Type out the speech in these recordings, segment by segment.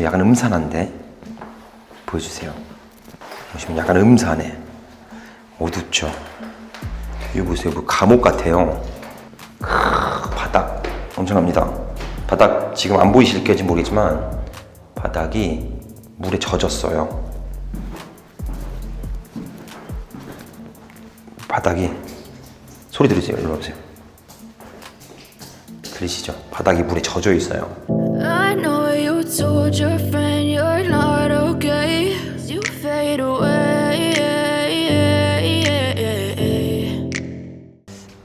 근데 약간 음산한데? 보여주세요. 보시면 약간 음산해. 어둡죠? 여기 보세요. 뭐 감옥 같아요. 바닥 엄청납니다. 바닥 지금 안 보이실지 모르겠지만 바닥이 물에 젖었어요. 바닥이 소리 들으세요. 일로 와보세요. 들리시죠? 바닥이 물에 젖어 있어요. I know you told your friend you're not okay. You fade away.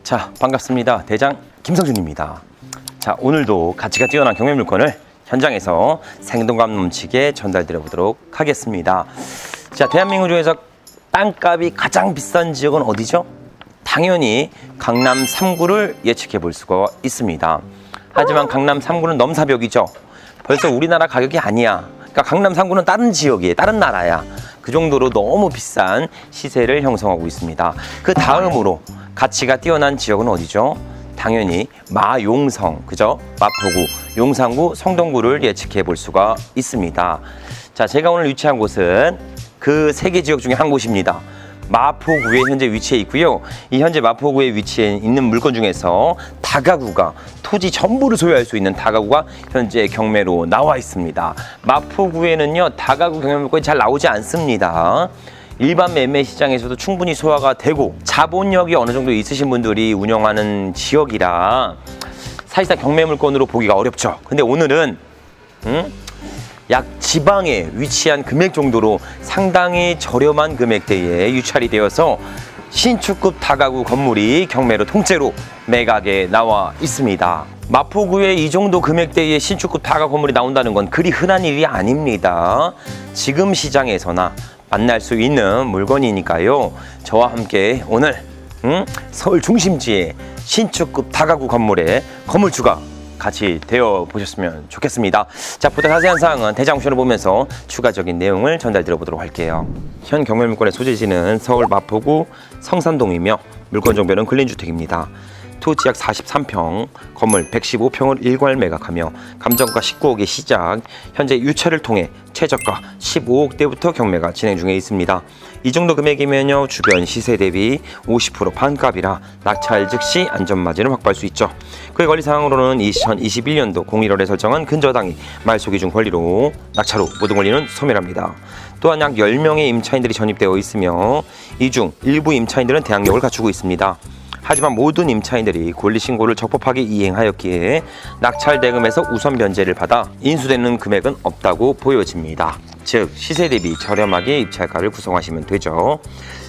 자, 반갑습니다. 대장 김성준입니다. 자, 오늘도 가치가 뛰어난 경매 물건을 현장에서 생동감 넘치게 전달드려 보도록 하겠습니다. 자, 대한민국 중에서 땅값이 가장 비싼 지역은 어디죠? 당연히 강남 3구를 예측해 볼 수가 있습니다. 하지만 강남 3구는 넘사벽이죠. 벌써 우리나라 가격이 아니야. 그러니까 강남 3구는 다른 지역이에요. 다른 나라야. 그 정도로 너무 비싼 시세를 형성하고 있습니다. 그 다음으로 가치가 뛰어난 지역은 어디죠? 당연히 마용성, 그죠? 마포구, 용산구, 성동구를 예측해 볼 수가 있습니다. 자, 제가 오늘 위치한 곳은 그 세 개 지역 중에 한 곳입니다. 마포구에 현재 위치해 있고요. 이 현재 마포구에 위치해 있는 물건 중에서 다가구가 토지 전부를 소유할 수 있는 다가구가 현재 경매로 나와 있습니다. 마포구에는요, 다가구 경매 물건이 잘 나오지 않습니다. 일반 매매 시장에서도 충분히 소화가 되고 자본력이 어느 정도 있으신 분들이 운영하는 지역이라 사실상 경매 물건으로 보기가 어렵죠. 근데 오늘은 약 지방에 위치한 금액 정도로 상당히 저렴한 금액대에 유찰이 되어서 신축급 다가구 건물이 경매로 통째로 매각에 나와 있습니다. 마포구에 이 정도 금액대의 신축급 다가구 건물이 나온다는 건 그리 흔한 일이 아닙니다. 지금 시장에서나 만날 수 있는 물건이니까요. 저와 함께 오늘 서울 중심지의 신축급 다가구 건물의 건물주가 같이 되어 보셨으면 좋겠습니다. 자, 보다 자세한 사항은 대장 옵션을 보면서 추가적인 내용을 전달드려 보도록 할게요. 현 경매 물건의 소재지는 서울 마포구 성산동이며 물건 정보는 근린주택입니다. 토지 약 43평, 건물 115평을 일괄 매각하며 감정가 19억의 시작, 현재 유찰을 통해 최저가 15억대부터 경매가 진행 중에 있습니다. 이 정도 금액이면요, 주변 시세 대비 50% 반값이라 낙찰 즉시 안전마진을 확보할 수 있죠. 그의 권리사항으로는 2021년도 01월에 설정한 근저당이 말소기 중 권리로 낙찰 후 모든 권리는 소멸합니다. 또한 약 10명의 임차인들이 전입되어 있으며 이 중 일부 임차인들은 대항력을 갖추고 있습니다. 하지만 모든 임차인들이 권리신고를 적법하게 이행하였기에 낙찰 대금에서 우선 변제를 받아 인수되는 금액은 없다고 보여집니다. 즉 시세 대비 저렴하게 입찰가를 구성하시면 되죠.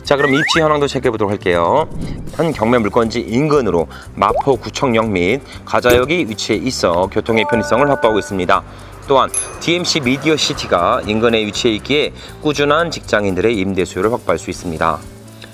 자, 그럼 입지 현황도 체크해보도록 할게요. 현 경매 물건지 인근으로 마포구청역 및 가자역이 위치해 있어 교통의 편의성을 확보하고 있습니다. 또한 DMC 미디어 시티가 인근에 위치해 있기에 꾸준한 직장인들의 임대 수요를 확보할 수 있습니다.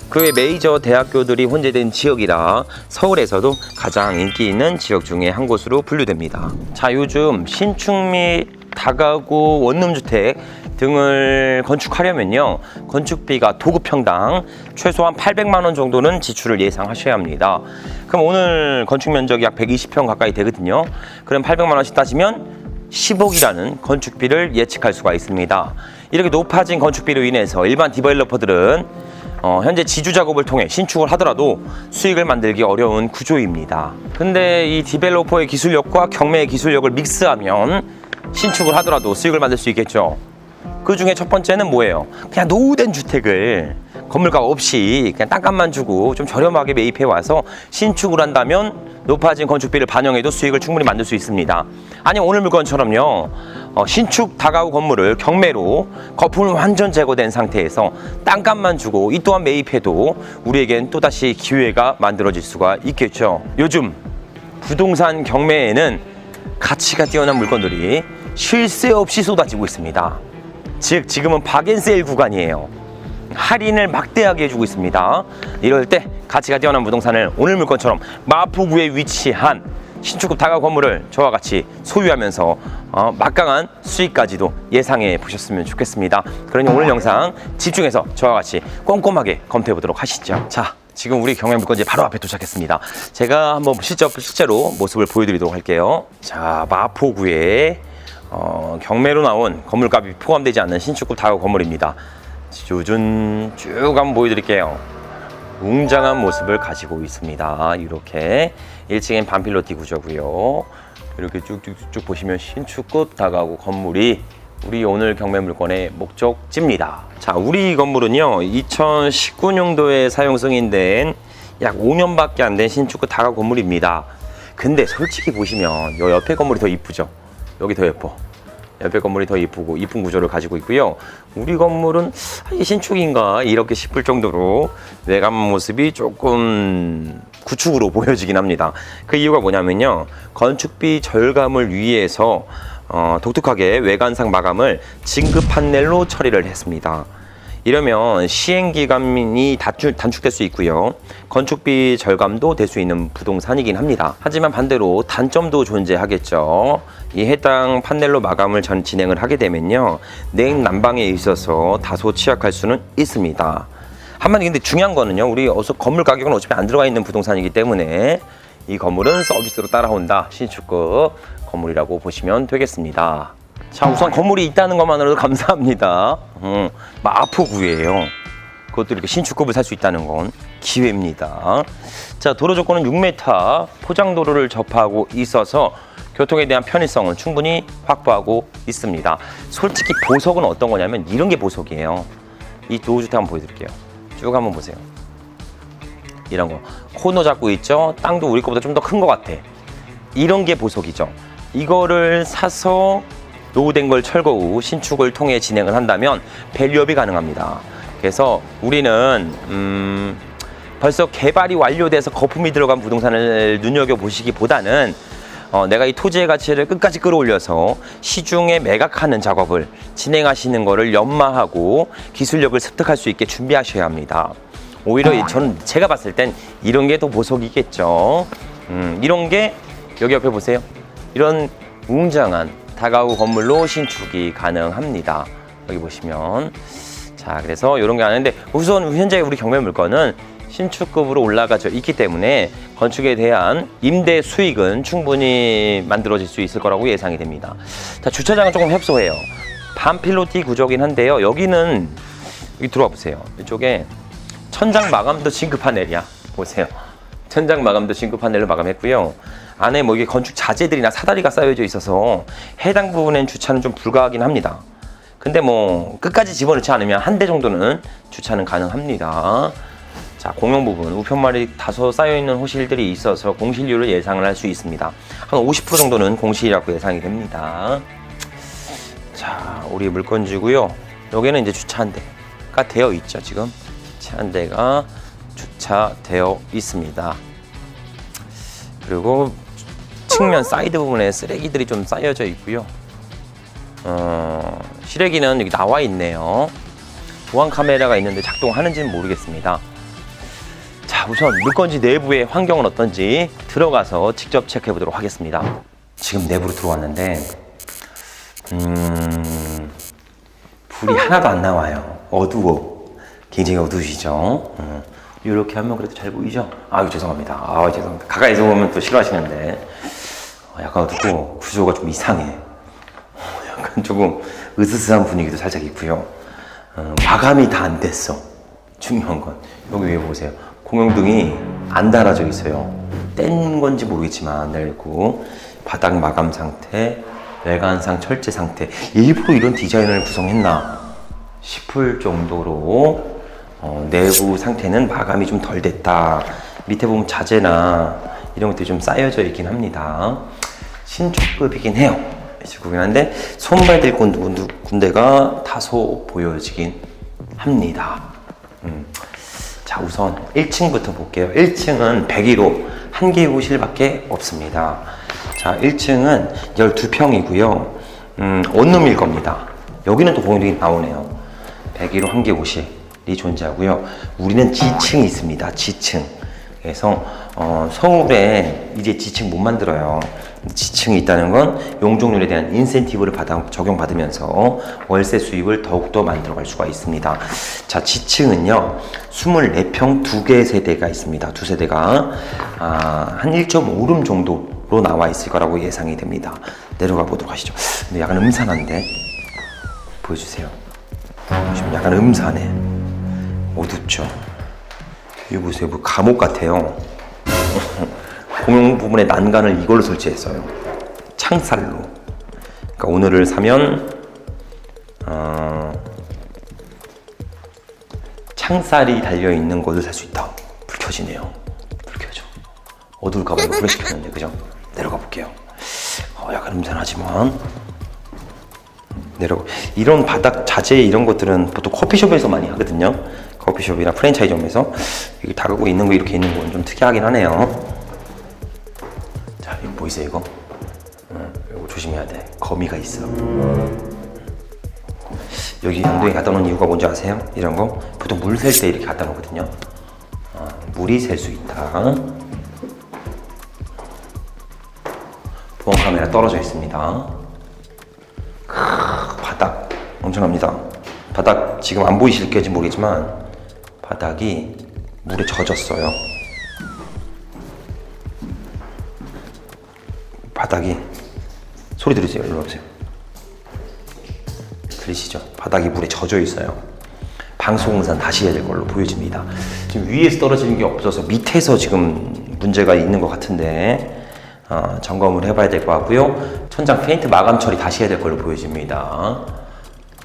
그 외 메이저 대학교들이 혼재된 지역이라 서울에서도 가장 인기 있는 지역 중에 한 곳으로 분류됩니다. 자, 요즘 신축 및 다가구 원룸주택 등을 건축하려면요, 건축비가 도급평당 최소한 800만 원 정도는 지출을 예상하셔야 합니다. 그럼 오늘 건축 면적이 약 120평 가까이 되거든요. 그럼 800만 원씩 따지면 10억이라는 건축비를 예측할 수가 있습니다. 이렇게 높아진 건축비로 인해서 일반 디벨로퍼들은 현재 지주 작업을 통해 신축을 하더라도 수익을 만들기 어려운 구조입니다. 근데 이 디벨로퍼의 기술력과 경매의 기술력을 믹스하면 신축을 하더라도 수익을 만들 수 있겠죠. 그 중에 첫 번째는 뭐예요? 그냥 노후된 주택을 건물가 없이 그냥 땅값만 주고 좀 저렴하게 매입해 와서 신축을 한다면 높아진 건축비를 반영해도 수익을 충분히 만들 수 있습니다. 아니, 오늘 물건처럼요, 신축 다가구 건물을 경매로 거품이 완전 제거된 상태에서 땅값만 주고 이 또한 매입해도 우리에겐 또다시 기회가 만들어질 수가 있겠죠. 요즘 부동산 경매에는 가치가 뛰어난 물건들이 쉴 새 없이 쏟아지고 있습니다. 즉 지금은 박앤세일 구간이에요. 할인을 막대하게 해주고 있습니다. 이럴 때 가치가 뛰어난 부동산을 오늘 물건처럼 마포구에 위치한 신축급 다가구 건물을 저와 같이 소유하면서 막강한 수익까지도 예상해 보셨으면 좋겠습니다. 그러니 오늘 영상 집중해서 저와 같이 꼼꼼하게 검토해 보도록 하시죠. 자, 지금 우리 경매 물건지 바로 앞에 도착했습니다. 제가 한번 실제로 모습을 보여드리도록 할게요. 자, 마포구에 경매로 나온 건물값이 포함되지 않는 신축급 다가구 건물입니다. 쭉 한번 보여드릴게요. 웅장한 모습을 가지고 있습니다. 이렇게 1층엔 반필로티 구조고요. 이렇게 쭉쭉쭉 보시면 신축급 다가구 건물이 우리 오늘 경매 물건의 목적지입니다. 자, 우리 건물은요 2019년도에 사용 승인된 약 5년밖에 안 된 신축급 다가구 건물입니다. 근데 솔직히 보시면 요 옆에 건물이 더 이쁘죠. 여기 더 예뻐. 옆에 건물이 더 이쁘고 이쁜 구조를 가지고 있고요. 우리 건물은 이게 신축인가 이렇게 싶을 정도로 외관 모습이 조금 구축으로 보여지긴 합니다. 그 이유가 뭐냐면요, 건축비 절감을 위해서 독특하게 외관상 마감을 진급 판넬로 처리를 했습니다. 이러면 시행기간이 단축될 수 있고요. 건축비 절감도 될 수 있는 부동산이긴 합니다. 하지만 반대로 단점도 존재하겠죠. 이 해당 판넬로 마감을 진행을 하게 되면요, 내난방에 있어서 다소 취약할 수는 있습니다. 한마디 근데 중요한 거는요, 우리 건물 가격은 어차피 안 들어가 있는 부동산이기 때문에 이 건물은 서비스로 따라온다 신축급 건물이라고 보시면 되겠습니다. 자, 우선 건물이 있다는 것만으로도 감사합니다. 마포구예요. 그것도 이렇게 신축급을 살 수 있다는 건 기회입니다. 자, 도로 조건은 6m 포장도로를 접하고 있어서 교통에 대한 편의성은 충분히 확보하고 있습니다. 솔직히 보석은 어떤 거냐면 이런 게 보석이에요. 이 노후주택 한번 보여드릴게요. 쭉 한번 보세요. 이런 거 코너 잡고 있죠. 땅도 우리 거보다 좀 더 큰 것 같아. 이런 게 보석이죠. 이거를 사서 노후된 걸 철거 후 신축을 통해 진행을 한다면 밸류업이 가능합니다. 그래서 우리는 벌써 개발이 완료돼서 거품이 들어간 부동산을 눈여겨보시기보다는 내가 이 토지의 가치를 끝까지 끌어올려서 시중에 매각하는 작업을 진행하시는 거를 연마하고 기술력을 습득할 수 있게 준비하셔야 합니다. 오히려 저는 제가 봤을 땐 이런 게 더 보석이겠죠. 이런 게 여기 옆에 보세요. 이런 웅장한 다가구 건물로 신축이 가능합니다. 여기 보시면, 자, 그래서 이런 게 하는데 우선 현재 우리 경매 물건은 신축급으로 올라가져 있기 때문에 건축에 대한 임대 수익은 충분히 만들어질 수 있을 거라고 예상이 됩니다. 자, 주차장은 조금 협소해요. 반필로티 구조긴 한데요. 여기는 여기 들어와 보세요. 이쪽에 천장 마감도 진급 파넬이야. 보세요. 천장 마감도 진급 파넬로 마감했고요. 안에 뭐 이게 건축 자재들이나 사다리가 쌓여져 있어서 해당 부분엔 주차는 좀 불가하긴 합니다. 근데 뭐 끝까지 집어넣지 않으면 한 대 정도는 주차는 가능합니다. 자, 공용 부분 우편말이 다소 쌓여있는 호실들이 있어서 공실률을 예상을 할 수 있습니다. 한 50% 정도는 공실이라고 예상이 됩니다. 자, 우리 물건지고요. 여기는 이제 주차 한 대가 되어 있죠. 지금 주차 한 대가 주차되어 있습니다. 그리고 측면 사이드 부분에 쓰레기들이 좀 쌓여져 있고요. 실외기는 여기 나와 있네요. 보안 카메라가 있는데 작동하는지는 모르겠습니다. 자, 우선 물건지 내부의 환경은 어떤지 들어가서 직접 체크해 보도록 하겠습니다. 지금 내부로 들어왔는데 불이 하나도 안 나와요. 어두워. 굉장히 어두우시죠? 이렇게 하면 그래도 잘 보이죠? 아유, 죄송합니다. 죄송합니다. 가까이서 보면 또 싫어하시는데 약간 어둡고 구조가 좀 이상해. 약간 조금 으스스한 분위기도 살짝 있고요. 마감이 다 안 됐어. 중요한 건 여기 위에 보세요. 공용등이 안 달아져 있어요. 뗀 건지 모르겠지만 내고 바닥 마감 상태, 외관상 철제 상태. 일부러 이런 디자인을 구성했나 싶을 정도로 내부 상태는 마감이 좀 덜 됐다. 밑에 보면 자재나 이런 것들이 좀 쌓여져 있긴 합니다. 신축급이긴 해요. 신축급이긴 한데 손발될 군데가 다소 보여지긴 합니다. 자, 우선 1층부터 볼게요. 1층은 101호 한 개의 호실밖에 없습니다. 자, 1층은 12평이고요. 원룸일 겁니다. 여기는 또 공용등이 나오네요. 101호 한 개 호실이 존재하고요. 우리는 지층이 있습니다. 지층. 그래서 서울에 이제 지층 못 만들어요. 지층이 있다는 건 용적률에 대한 인센티브를 적용받으면서 월세 수입을 더욱더 만들어갈 수가 있습니다. 자, 지층은요 24평 2개 세대가 있습니다. 두 세대가 한 1.5룸 정도 나와 있을 거라고 예상이 됩니다. 내려가 보도록 하시죠. 근데 약간 음산한데 보여주세요. 지금 약간 음산해. 어둡죠. 이거 보세요. 뭐 감옥 같아요. 공용 부분에 난간을 이걸로 설치했어요. 창살로. 그러니까 오늘을 사면 창살이 달려있는 곳을 살 수 있다. 불 켜지네요. 불 켜져. 어두울까 봐 이거 플래시 켰는데 그죠? 내려가 볼게요. 약간 음산하지만 이런 바닥 자재 이런 것들은 보통 커피숍에서 많이 하거든요. 커피숍이나 프랜차이즈점에서 이게 다가구 있는 거 이렇게 있는 건 좀 특이하긴 하네요. 자, 이거 보이세요 이거? 이거 조심해야 돼. 거미가 있어. 여기 양동이 갖다 놓은 이유가 뭔지 아세요? 이런 거 보통 물 셀 때 이렇게 갖다 놓거든요. 물이 셀 수 있다. 보험 카메라 떨어져 있습니다. 바닥 엄청납니다. 바닥 지금 안 보이실지 모르겠지만 바닥이 물에 젖었어요. 바닥이 소리 들으세요. 일로 와보세요. 들리시죠? 바닥이 물에 젖어 있어요. 방수공사는 다시 해야 될 걸로 보여집니다. 지금 위에서 떨어지는 게 없어서 밑에서 지금 문제가 있는 것 같은데 점검을 해봐야 될 것 같고요. 천장 페인트 마감 처리 다시 해야 될 걸로 보여집니다.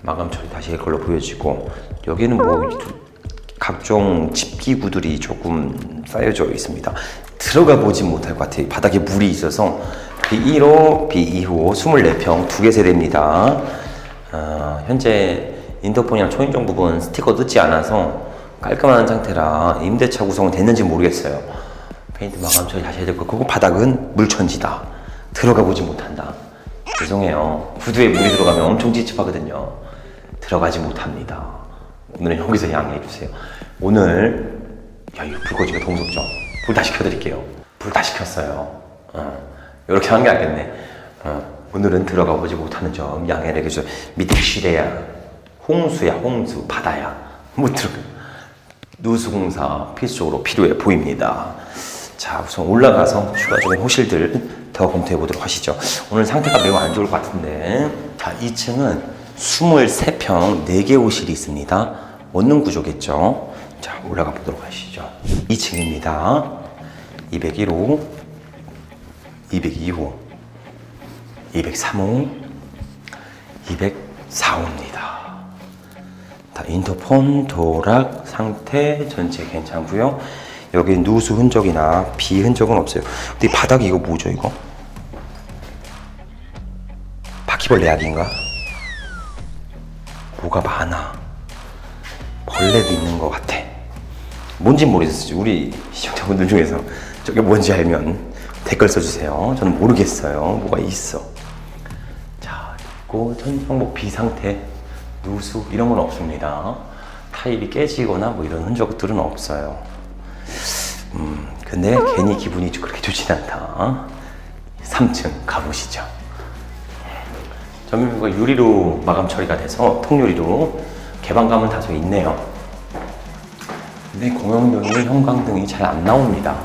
마감 처리 다시 할 걸로 보여지고 여기는 뭐 각종 집기구들이 조금 쌓여져 있습니다. 들어가 보지 못할 것 같아요. 바닥에 물이 있어서 B1호, B2호 24평 2개 세대입니다. 현재 인터폰이랑 초인종 부분 스티커 뜯지 않아서 깔끔한 상태라 임대차 구성은 됐는지 모르겠어요. 페인트 마감 처리 다시 해야 될 것 같고 바닥은 물천지다. 들어가 보지 못한다. 죄송해요. 구두에 물이 들어가면 엄청 찝찝하거든요. 들어가지 못합니다. 오늘은 여기서 양해해 주세요. 오늘 이거 불 꺼지기가 더 무섭죠? 불 다시 켜드릴게요. 불 다시 켰어요. 이렇게 하는 게 알겠네. 오늘은 들어가 보지 못하는 점 양해를 해주세요. 밑에 지뢰야, 홍수야, 홍수, 바다야. 못 들어가. 누수공사 필수적으로 필요해 보입니다. 자, 우선 올라가서 추가적인 호실들 더 검토해 보도록 하시죠. 오늘 상태가 매우 안 좋을 것 같은데. 자, 2층은 23평 4개 호실이 있습니다. 원룸 구조겠죠. 자, 올라가 보도록 하시죠. 2층입니다. 201호, 202호, 203호, 204호입니다. 다 인터폰, 도락 상태 전체 괜찮고요. 여기 누수 흔적이나 비 흔적은 없어요. 근데 이 바닥이 이거 뭐죠 이거? 바퀴벌레 약인가? 뭐가 많아. 벌레도 있는 것 같아. 뭔진 모르겠어요. 우리 시청자분들 중에서 저게 뭔지 알면 댓글 써주세요. 저는 모르겠어요. 뭐가 있어. 자, 그리고 천장 뭐 비 상태, 누수 이런 건 없습니다. 타일이 깨지거나 뭐 이런 흔적들은 없어요. 근데 괜히 기분이 그렇게 좋진 않다. 3층 가보시죠. 전면부가 유리로 마감 처리가 돼서 통유리로 개방감은 다소 있네요. 근데 공용등이 형광등이 잘 안 나옵니다.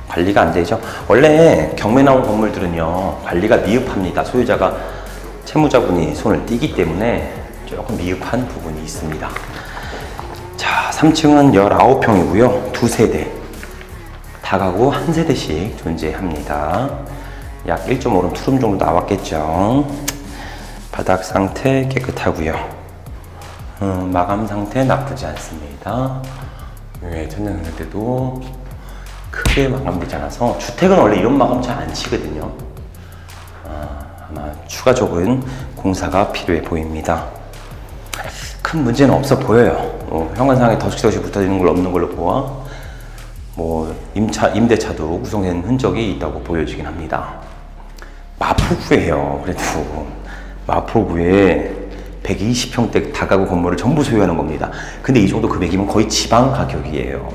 관리가 안 되죠. 원래 경매 나온 건물들은요 관리가 미흡합니다. 소유자가 채무자분이 손을 떼기 때문에 조금 미흡한 부분이 있습니다. 자, 3층은 19평이고요 2세대 다가구 1세대씩 존재합니다. 약 1.5룸 투룸 정도 나왔겠죠. 바닥 상태 깨끗하고요. 마감 상태 나쁘지 않습니다. 왜 천장 했는데도 크게 마감되지 않아서 주택은 원래 이런 마감 잘 안 치거든요. 아마 추가적인 공사가 필요해 보입니다. 큰 문제는 없어 보여요. 현관상에 덧시덧시 붙어있는 걸 없는 걸로 보아 뭐 임대차도 구성된 흔적이 있다고 보여지긴 합니다. 마포구예요. 그래도 마포구에 120평대 다가구 건물을 전부 소유하는 겁니다. 근데 이 정도 금액이면 거의 지방 가격이에요.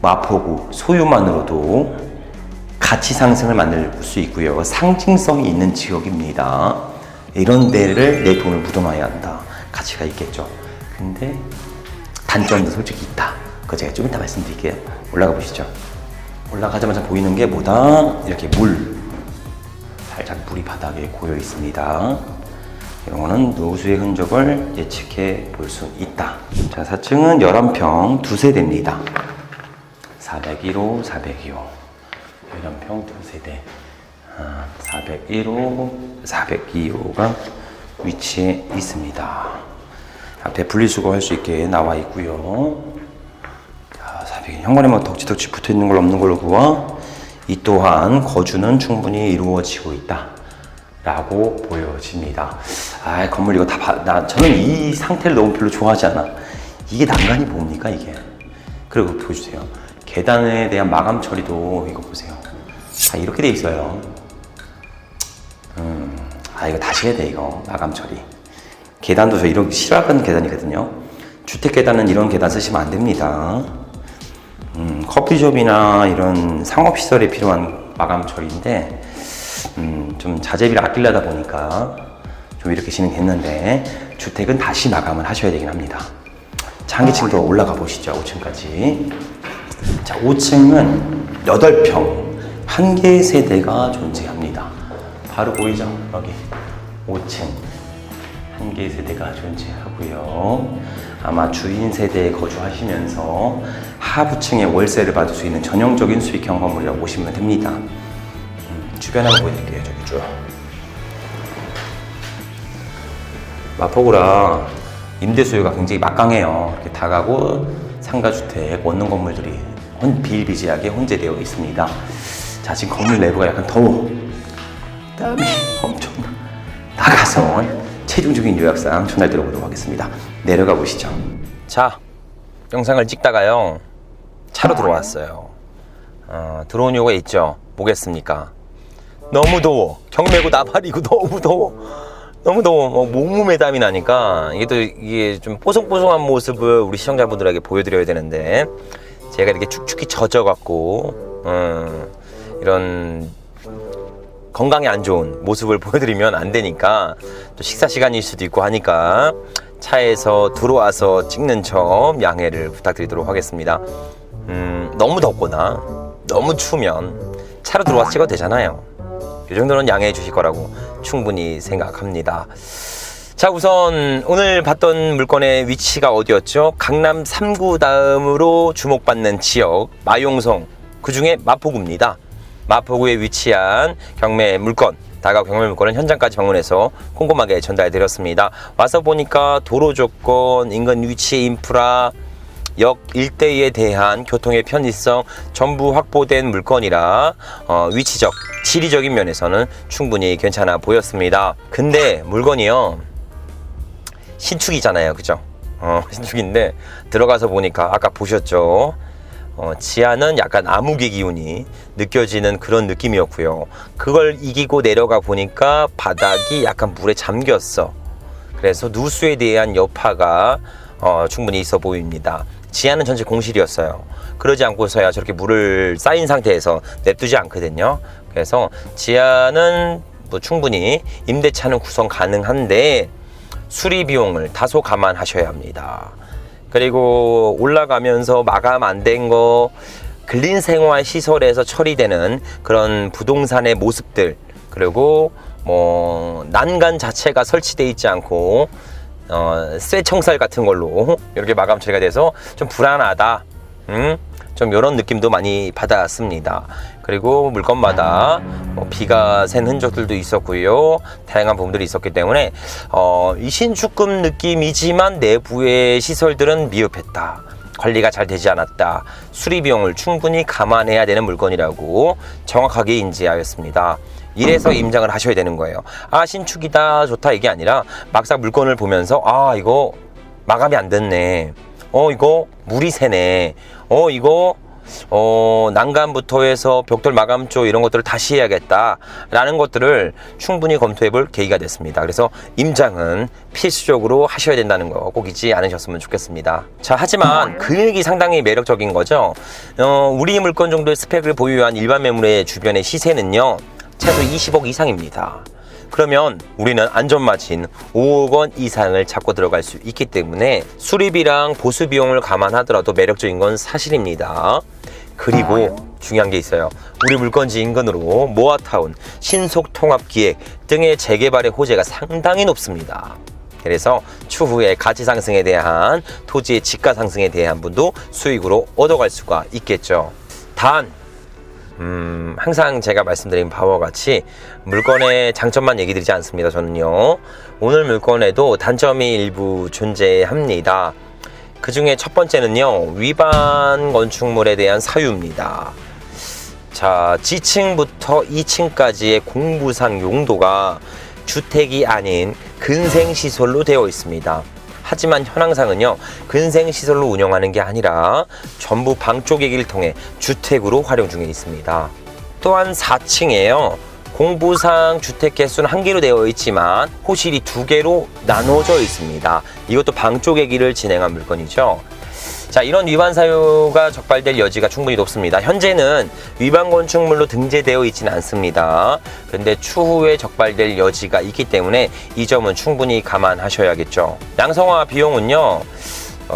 마포구 소유만으로도 가치 상승을 만들 수 있고요. 상징성이 있는 지역입니다. 이런 데를 내 돈을 묻어놔야 한다. 가치가 있겠죠. 근데 단점도 솔직히 있다. 그거 제가 좀 이따 말씀드릴게요. 올라가 보시죠. 올라가자마자 보이는 게 뭐다? 이렇게 물. 살짝 물이 바닥에 고여 있습니다. 이런 거는 누수의 흔적을 예측해 볼 수 있다. 자, 4층은 11평 2세대입니다. 401호, 402호. 11평 2세대. 401호, 402호가 위치해 있습니다. 앞에 분리수거 할 수 있게 나와 있고요. 자, 402. 현관에 뭐 덕지덕지 붙어 있는 걸 없는 걸로 보아 이 또한 거주는 충분히 이루어지고 있다 라고 보여집니다. 아, 건물 이거 저는 이 상태를 너무 별로 좋아하지 않아. 이게 난간이 뭡니까 이게. 그리고 보여주세요. 계단에 대한 마감 처리도 이거 보세요. 아, 이렇게 돼 있어요. 이거 다시 해야 돼. 이거 마감 처리. 계단도 저 이런 싫어하는 계단이거든요. 주택 계단은 이런 계단 쓰시면 안 됩니다. 커피숍이나 이런 상업시설에 필요한 마감 처리인데 좀 자재비를 아끼려다 보니까 좀 이렇게 진행했는데, 주택은 다시 마감을 하셔야 되긴 합니다. 자, 한 개층 올라가 보시죠. 5층까지. 자, 5층은 8평 1개 세대가 존재합니다. 바로 보이죠? 여기 5층 1개 세대가 존재하고요. 아마 주인 세대에 거주하시면서 하부층에 월세를 받을 수 있는 전형적인 수익형 건물이라고 보시면 됩니다. 주변 한번 보여드릴게요. 저기 쭉. 마포구라 임대 수요가 굉장히 막강해요. 이렇게 다가구 상가주택 원룸 건물들이 비일비재하게 혼재되어 있습니다. 자, 지금 건물 내부가 약간 더워. 땀이 엄청 나가서 최종적인 요약상 전달 들어보도록 하겠습니다. 내려가 보시죠. 자, 영상을 찍다가요 차로 들어왔어요. 들어온 이유가 있죠. 뭐겠습니까? 너무 더워. 경매고 나발이고 너무 더워. 너무 더워. 몸에 땀이 나니까 이게 좀 뽀송뽀송한 모습을 우리 시청자분들에게 보여드려야 되는데, 제가 이렇게 축축히 젖어갖고 이런 건강에 안 좋은 모습을 보여드리면 안 되니까, 또 식사 시간일 수도 있고 하니까 차에서 들어와서 찍는 점 양해를 부탁드리도록 하겠습니다. 너무 덥거나 너무 추우면 차로 들어와서 찍어도 되잖아요. 이 정도는 양해해 주실 거라고 충분히 생각합니다. 자, 우선 오늘 봤던 물건의 위치가 어디였죠? 강남 3구 다음으로 주목받는 지역 마용성, 그 중에 마포구입니다. 마포구에 위치한 경매 물건, 다가구 경매 물건은 현장까지 방문해서 꼼꼼하게 전달드렸습니다. 와서 보니까 도로 조건, 인근 위치 인프라, 역 일대에 대한 교통의 편의성 전부 확보된 물건이라 위치적, 지리적인 면에서는 충분히 괜찮아 보였습니다. 근데 물건이요 신축이잖아요, 그죠? 신축인데 들어가서 보니까 아까 보셨죠? 지하는 약간 암흑의 기운이 느껴지는 그런 느낌이었고요. 그걸 이기고 내려가 보니까 바닥이 약간 물에 잠겼어. 그래서 누수에 대한 여파가 충분히 있어 보입니다. 지하는 전체 공실이었어요. 그러지 않고서야 저렇게 물을 쌓인 상태에서 냅두지 않거든요. 그래서 지하는 뭐 충분히 임대차는 구성 가능한데 수리 비용을 다소 감안하셔야 합니다. 그리고 올라가면서 마감 안 된 거, 근린생활 시설에서 처리되는 그런 부동산의 모습들, 그리고 뭐 난간 자체가 설치되어 있지 않고 쇠청살 같은 걸로 이렇게 마감 처리가 돼서 좀 불안하다, 좀 이런 느낌도 많이 받았습니다. 그리고 물건마다 비가 샌 흔적들도 있었고요. 다양한 부분들이 있었기 때문에 이 신축급 느낌이지만 내부의 시설들은 미흡했다, 관리가 잘 되지 않았다, 수리 비용을 충분히 감안해야 되는 물건이라고 정확하게 인지하였습니다. 이래서 임장을 하셔야 되는 거예요. 아, 신축이다 좋다 이게 아니라 막상 물건을 보면서 아, 이거 마감이 안 됐네, 이거 물이 새네, 이거 난간부터 해서 벽돌 마감 쪽 이런 것들을 다시 해야겠다 라는 것들을 충분히 검토해 볼 계기가 됐습니다. 그래서 임장은 필수적으로 하셔야 된다는 거 꼭 잊지 않으셨으면 좋겠습니다. 자, 하지만 금액이 상당히 매력적인 거죠. 우리 물건 정도의 스펙을 보유한 일반 매물의 주변의 시세는요 최소 20억 이상입니다. 그러면 우리는 안전마진 5억 원 이상을 잡고 들어갈 수 있기 때문에 수리비랑 보수 비용을 감안하더라도 매력적인 건 사실입니다. 그리고 중요한 게 있어요. 우리 물건지 인근으로 모아타운, 신속통합기획 등의 재개발의 호재가 상당히 높습니다. 그래서 추후에 가치 상승에 대한 토지의 지가 상승에 대한 분도 수익으로 얻어갈 수가 있겠죠. 단 항상 제가 말씀드린 바와 같이 물건의 장점만 얘기 드리지 않습니다. 저는요, 오늘 물건에도 단점이 일부 존재합니다. 그 중에 첫 번째는요, 위반 건축물에 대한 사유입니다. 자, 지층부터 2층까지의 공부상 용도가 주택이 아닌 근생시설로 되어 있습니다. 하지만 현황상은요, 근생시설로 운영하는 게 아니라 전부 방쪽얘기를 통해 주택으로 활용 중에 있습니다. 또한 4층에요, 공부상 주택 개수는 1개로 되어 있지만 호실이 2개로 나눠져 있습니다. 이것도 방쪽얘기를 진행한 물건이죠. 자, 이런 위반 사유가 적발될 여지가 충분히 높습니다. 현재는 위반 건축물로 등재되어 있지는 않습니다. 그런데 추후에 적발될 여지가 있기 때문에 이 점은 충분히 감안하셔야겠죠. 양성화 비용은요,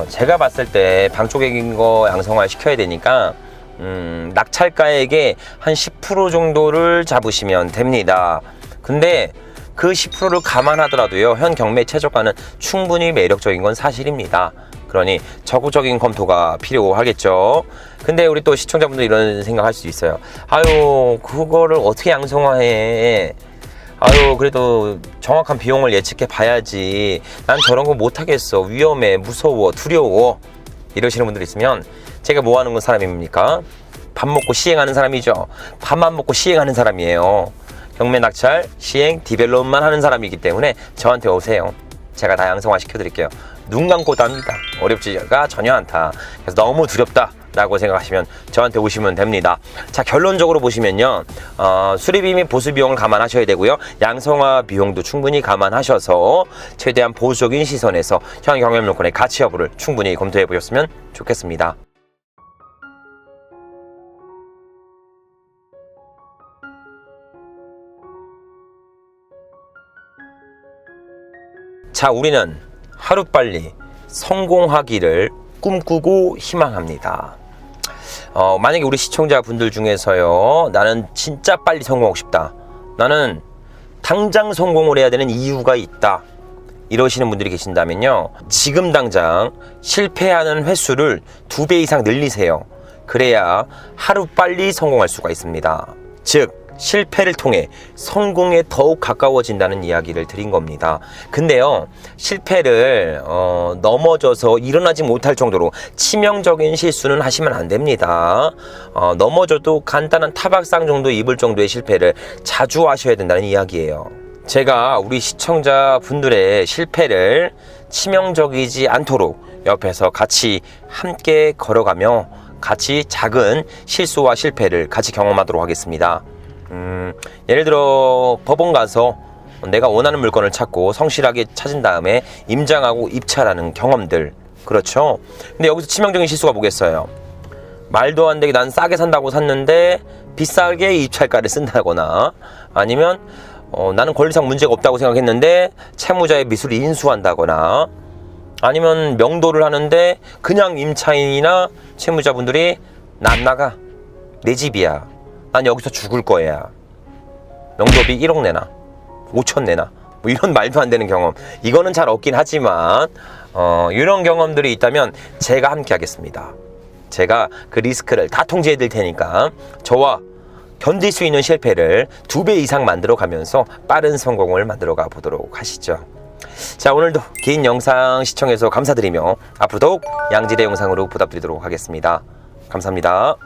제가 봤을 때 방쪽액인 거 양성화 시켜야 되니까 낙찰가액의 한 10% 정도를 잡으시면 됩니다. 근데 그 10%를 감안하더라도요, 현 경매 최저가는 충분히 매력적인 건 사실입니다. 그러니 적극적인 검토가 필요하겠죠. 근데 우리 또 시청자분들 이런 생각할 수 있어요. 아유, 그거를 어떻게 양성화해? 아유, 그래도 정확한 비용을 예측해 봐야지. 난 저런 거 못하겠어. 위험해, 무서워, 두려워. 이러시는 분들 있으면 제가 뭐 하는 사람입니까? 밥 먹고 시행하는 사람이죠. 밥만 먹고 시행하는 사람이에요. 경매 낙찰, 시행, 디벨롭만 하는 사람이기 때문에 저한테 오세요. 제가 다 양성화 시켜드릴게요. 눈 감고도 합니다. 어렵지가 전혀 않다. 그래서 너무 두렵다 라고 생각하시면 저한테 오시면 됩니다. 자, 결론적으로 보시면요, 수리비 및 보수 비용을 감안하셔야 되고요, 양성화 비용도 충분히 감안하셔서 최대한 보수적인 시선에서 현 경매물건의 가치 여부를 충분히 검토해 보셨으면 좋겠습니다. 자, 우리는 하루빨리 성공하기를 꿈꾸고 희망합니다. 만약에 우리 시청자분들 중에서요, 나는 진짜 빨리 성공하고 싶다, 나는 당장 성공을 해야 되는 이유가 있다, 이러시는 분들이 계신다면요, 지금 당장 실패하는 횟수를 2배 이상 늘리세요. 그래야 하루빨리 성공할 수가 있습니다. 즉, 실패를 통해 성공에 더욱 가까워진다는 이야기를 드린 겁니다. 근데요, 실패를 넘어져서 일어나지 못할 정도로 치명적인 실수는 하시면 안 됩니다. 넘어져도 간단한 타박상 정도 입을 정도의 실패를 자주 하셔야 된다는 이야기예요. 제가 우리 시청자분들의 실패를 치명적이지 않도록 옆에서 같이 함께 걸어가며 같이 작은 실수와 실패를 같이 경험하도록 하겠습니다. 예를 들어 법원 가서 내가 원하는 물건을 찾고 성실하게 찾은 다음에 임장하고 입찰하는 경험들, 그렇죠? 근데 여기서 치명적인 실수가 뭐겠어요? 말도 안 되게 난 싸게 산다고 샀는데 비싸게 입찰가를 쓴다거나, 아니면 나는 권리상 문제가 없다고 생각했는데 채무자의 미수를 인수한다거나, 아니면 명도를 하는데 그냥 임차인이나 채무자분들이 난 나가, 내 집이야, 난 여기서 죽을 거야, 명도비 1억 내놔, 5천 내놔, 뭐 이런 말도 안 되는 경험, 이거는 잘 없긴 하지만 이런 경험들이 있다면 제가 함께 하겠습니다. 제가 그 리스크를 다 통제해 드릴 테니까 저와 견딜 수 있는 실패를 2배 이상 만들어 가면서 빠른 성공을 만들어 가 보도록 하시죠. 자, 오늘도 긴 영상 시청해서 감사드리며 앞으로 더욱 양질의 영상으로 보답드리도록 하겠습니다. 감사합니다.